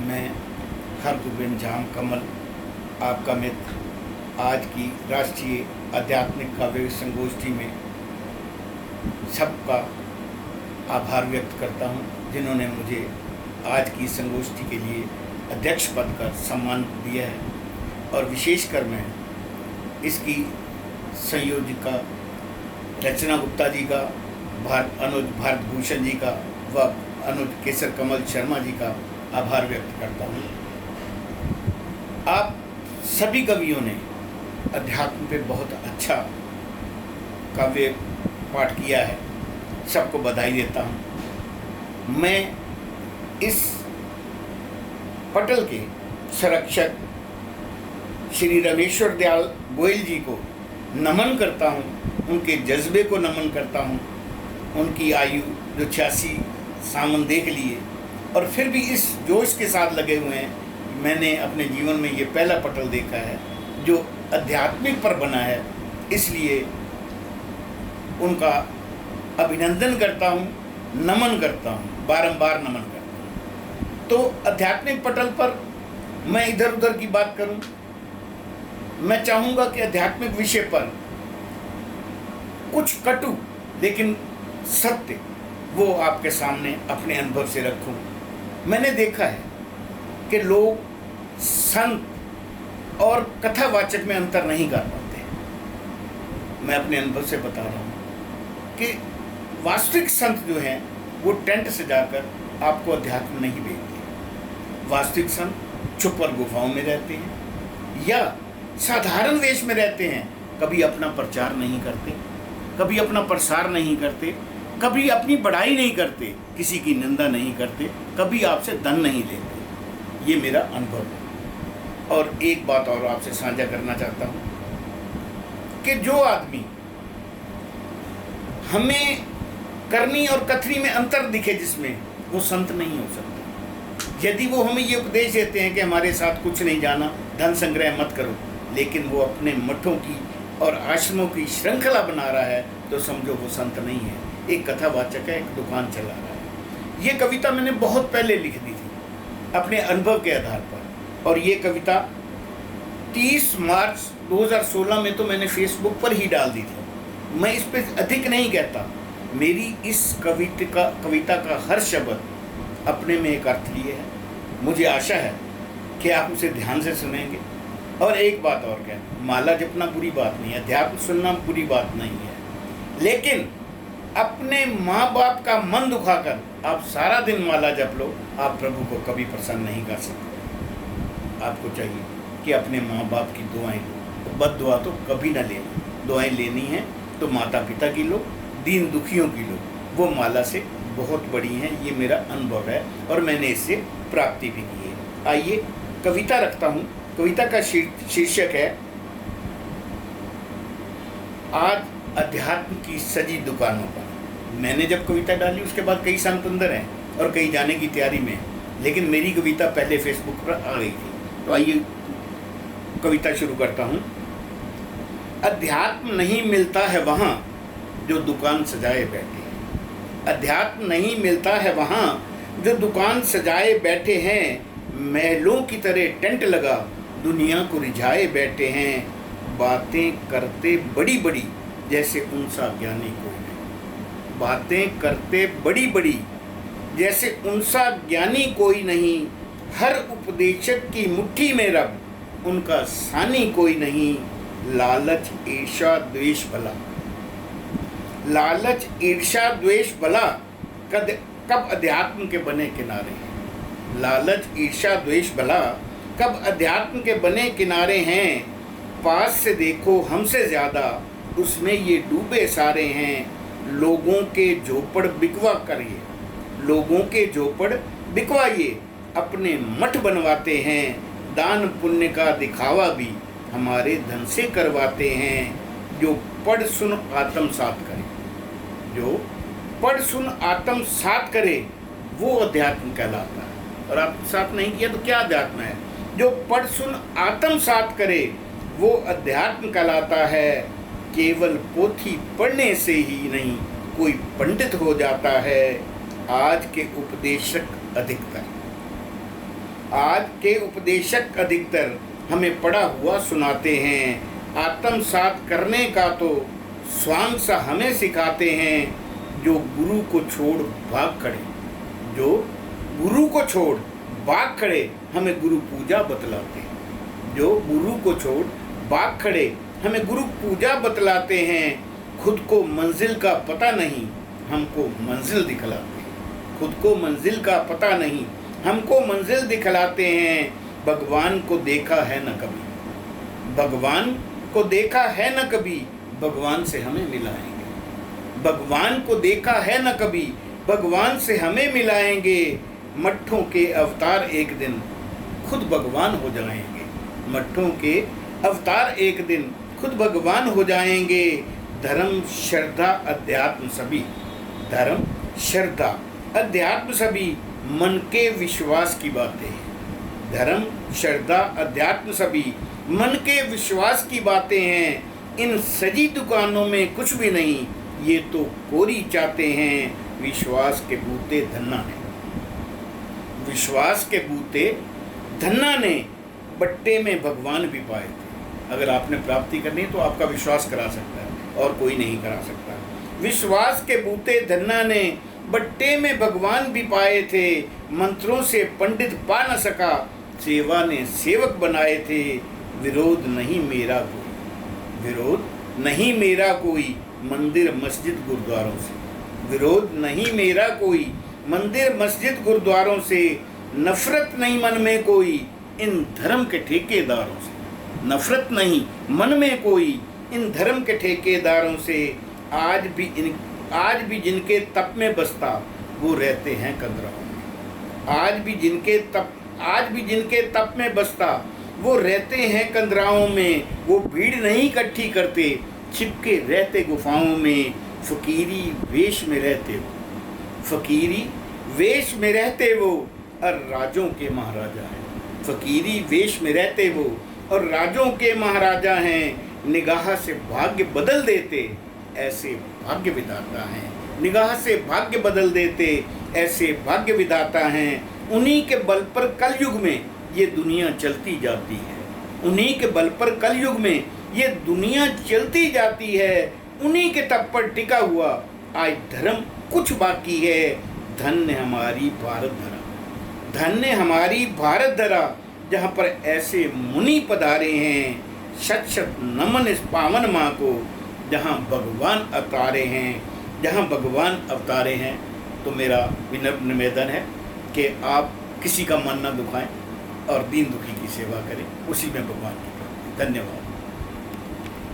मैं हरगोबिंद जाम कमल, आपका मित्र, आज की राष्ट्रीय आध्यात्मिक काव्य संगोष्ठी में सबका आभार व्यक्त करता हूं, जिन्होंने मुझे आज की संगोष्ठी के लिए अध्यक्ष पद का सम्मान दिया है। और विशेषकर मैं इसकी संयोजिका रचना गुप्ता जी का, अनुज भारत भूषण जी का व अनुज केसर कमल शर्मा जी का आभार व्यक्त करता हूँ। आप सभी कवियों ने अध्यात्म पे बहुत अच्छा काव्य पाठ किया है, सबको बधाई देता हूँ। मैं इस पटल के संरक्षक श्री रमेश्वर दयाल गोयल जी को नमन करता हूँ, उनके जज्बे को नमन करता हूँ। उनकी आयु जो 86 सावन देख लिए और फिर भी इस जोश के साथ लगे हुए हैं। मैंने अपने जीवन में ये पहला पटल देखा है जो आध्यात्मिक पर बना है, इसलिए उनका अभिनंदन करता हूँ, नमन करता हूँ, बारंबार नमन करता हूँ। तो आध्यात्मिक पटल पर मैं इधर उधर की बात करूँ, मैं चाहूँगा कि आध्यात्मिक विषय पर कुछ कटु लेकिन सत्य वो आपके सामने अपने अनुभव से रखूं। मैंने देखा है कि लोग संत और कथावाचक में अंतर नहीं कर पाते। मैं अपने अनुभव से बता रहा हूँ कि वास्तविक संत जो हैं वो टेंट से जाकर आपको अध्यात्म नहीं भेजते। वास्तविक संत छुप कर गुफाओं में रहते हैं या साधारण वेश में रहते हैं। कभी अपना प्रचार नहीं करते, कभी अपना प्रसार नहीं करते, कभी अपनी बड़ाई नहीं करते, किसी की निंदा नहीं करते, कभी आपसे धन नहीं लेते। ये मेरा अनुभव है। और एक बात और आपसे साझा करना चाहता हूँ कि जो आदमी हमें करनी और कथनी में अंतर दिखे, जिसमें वो संत नहीं हो सकता। यदि वो हमें ये उपदेश देते हैं कि हमारे साथ कुछ नहीं जाना, धन संग्रह मत करो, लेकिन वो अपने मठों की और आश्रमों की श्रृंखला बना रहा है, तो समझो वो संत नहीं है, एक कथावाचक है, एक दुकान चला रहा है। ये कविता मैंने बहुत पहले लिख दी थी अपने अनुभव के आधार पर, और ये कविता 30 मार्च 2016 में तो मैंने फेसबुक पर ही डाल दी थी। मैं इस पर अधिक नहीं कहता। मेरी इस कविता का हर शब्द अपने में एक अर्थ लिए है। मुझे आशा है कि आप उसे ध्यान से सुनेंगे। और एक बात और क्या, माला जपना बुरी बात नहीं है, अध्यात्म सुनना बुरी बात नहीं है, लेकिन अपने माँ बाप का मन दुखाकर आप सारा दिन माला जप लो, आप प्रभु को कभी प्रसन्न नहीं कर सकते। आपको चाहिए कि अपने माँ बाप की दुआएं लो, बद दुआ तो कभी ना लेना। दुआएं लेनी है तो माता पिता की लो, दीन दुखियों की लो, वो माला से बहुत बड़ी हैं। ये मेरा अनुभव है और मैंने इससे प्राप्ति भी की है। आइए कविता रखता हूँ। कविता का शीर्षक है आज अध्यात्म की सजी दुकानों पर। मैंने जब कविता डाली उसके बाद कई संत अंदर हैं और कई जाने की तैयारी में, लेकिन मेरी कविता पहले फेसबुक पर आ गई थी। तो आइए कविता शुरू करता हूँ। अध्यात्म नहीं मिलता है वहाँ जो दुकान सजाए बैठे हैं। अध्यात्म नहीं मिलता है वहाँ जो दुकान सजाए बैठे हैं। महलों की तरह टेंट लगा दुनिया को रिझाए बैठे हैं। बातें करते बड़ी बड़ी जैसे उनसा ज्ञानी कोई नहीं। बातें करते बड़ी बड़ी जैसे उनसा ज्ञानी कोई नहीं। हर उपदेशक की मुट्ठी में रब, उनका सानी कोई नहीं। लालच ईर्ष्या द्वेष भला, लालच ईर्ष्या द्वेष भला कब अध्यात्म के बने किनारे हैं। लालच ईर्ष्या द्वेष भला कब अध्यात्म के बने किनारे हैं। पास से देखो हमसे ज़्यादा उसमें ये डूबे सारे हैं। लोगों के झोपड़ बिकवा करिए, लोगों के झोपड़ बिकवाइए, अपने मठ बनवाते हैं। दान पुण्य का दिखावा भी हमारे धन से करवाते हैं। जो पढ़ सुन आत्मसात करे, जो पढ़ सुन आत्मसात करे वो अध्यात्म कहलाता है। और आत्मसात नहीं किया तो क्या अध्यात्म है? जो पढ़ सुन आत्मसात करे वो अध्यात्म कहलाता है। केवल पोथी पढ़ने से ही नहीं कोई पंडित हो जाता है। आज के उपदेशक अधिकतर आज के उपदेशक अधिकतर हमें पढ़ा हुआ सुनाते हैं, आत्मसात करने का तो स्वांग सा हमें सिखाते हैं। जो गुरु को छोड़ भाग खड़े, जो गुरु को छोड़ भाग खड़े हमें गुरु पूजा बतलाते हैं। जो गुरु को छोड़ भाग खड़े हमें गुरु पूजा बतलाते हैं। खुद को मंजिल का पता नहीं, हमको मंजिल दिखलाते हैं। खुद को मंजिल का पता नहीं, हमको मंजिल दिखलाते हैं। भगवान को देखा है न कभी, भगवान को देखा है न कभी, भगवान से हमें मिलाएंगे। भगवान को देखा है न कभी, भगवान से हमें मिलाएंगे। मट्ठों के अवतार एक दिन खुद भगवान हो जाएंगे। मट्ठों के अवतार एक दिन खुद भगवान हो जाएंगे। धर्म श्रद्धा अध्यात्म सभी, धर्म श्रद्धा अध्यात्म सभी मन के विश्वास की बातें हैं। धर्म श्रद्धा अध्यात्म सभी मन के विश्वास की बातें हैं। इन सजी दुकानों में कुछ भी नहीं, ये तो कोरी चाहते हैं। विश्वास के बूते धन्ना ने, विश्वास के बूते धन्ना ने बट्टे में भगवान भी पाए थे। अगर आपने प्राप्ति करनी है तो आपका विश्वास करा सकता है और कोई नहीं करा सकता। विश्वास के बूते धन्ना ने बट्टे में भगवान भी पाए थे। मंत्रों से पंडित पा न सका, सेवा ने सेवक बनाए थे। विरोध नहीं मेरा कोई, विरोध नहीं मेरा कोई मंदिर मस्जिद गुरुद्वारों से। विरोध नहीं मेरा कोई मंदिर मस्जिद गुरुद्वारों से। नफरत नहीं मन में कोई इन धर्म के ठेकेदारों से। नफरत नहीं मन में कोई इन धर्म के ठेकेदारों से। आज भी जिनके तप में बसता वो रहते हैं कंदराओं में। आज भी जिनके तप में बसता वो रहते हैं कंदराओं में। वो भीड़ नहीं इकट्ठी करते, छिपके रहते गुफाओं में। फकीरी वेश में रहते वो, फकीरी वेश में रहते वो और राजों के महाराजा हैं। फकीरी वेश में रहते वो और राजों के महाराजा हैं। निगाह से भाग्य बदल देते ऐसे भाग्य विधाता हैं। निगाह से भाग्य बदल देते ऐसे भाग्य विधाता हैं। उन्हीं के बल पर कलयुग में ये दुनिया चलती जाती है। उन्हीं के बल पर कलयुग में ये दुनिया चलती जाती है। उन्हीं के तप पर टिका हुआ आज धर्म कुछ बाकी है। धन्य हमारी भारत धरा, धन्य हमारी भारत धरा, जहाँ पर ऐसे मुनि पधारे हैं। शत शत नमन इस पावन माँ को, जहाँ भगवान अवतारे हैं, जहाँ भगवान अवतारे हैं। तो मेरा विनम्र निवेदन है कि आप किसी का मन न दुखाएं और दीन दुखी की सेवा करें, उसी में भगवान की प्राप्ति। धन्यवाद।